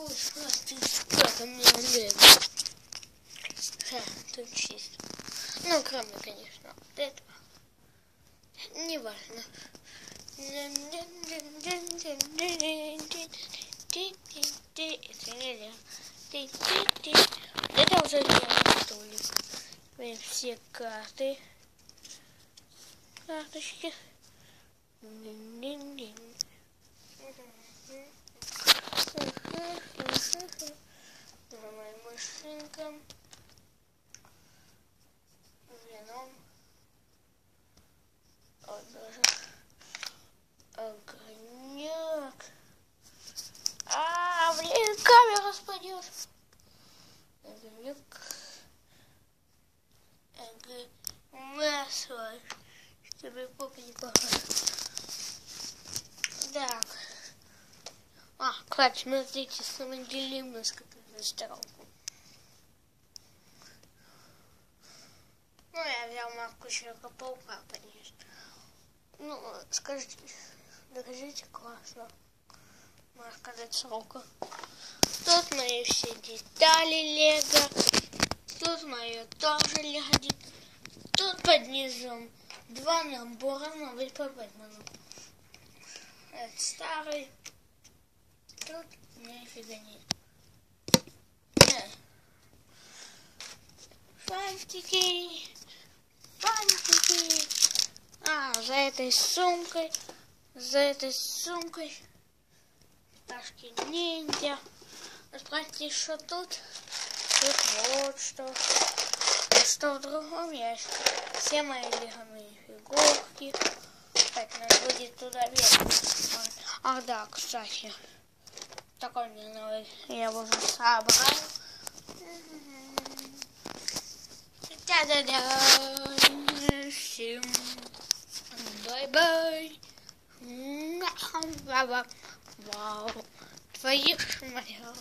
Ой, ты как мне лего. Тут чисто. Ну, кроме, конечно, вот этого. Неважно. Это уже не столик. Все карты. Карточки. Моя машинка. Веном. О, даже огонек. Блин, камера спадет. Огонек. Масло. Чтобы попа не пахала. Так. Кстати, смотрите, самоделимость какая-то сторонку. Ну, я взял марку Человека-паука, конечно. Ну, скажите, докажите, классно. Марка до срока. Тут мои все детали лего. Тут мое тоже лего. Тут под низом 2 набора новый по Бэтмену. Это старый. Тут нифига нет. Фантики. Фантики. За этой сумкой. Ташки ниндзя. Смотрите, что тут. Тут вот что. Что в другом ящике. Все мои легоные фигурки. Так, надо будет туда вверх. Да, кстати. Такой мне новый. Я его уже собрал. Да-да-да. Всем бай-бай. Вау. Твоих моя.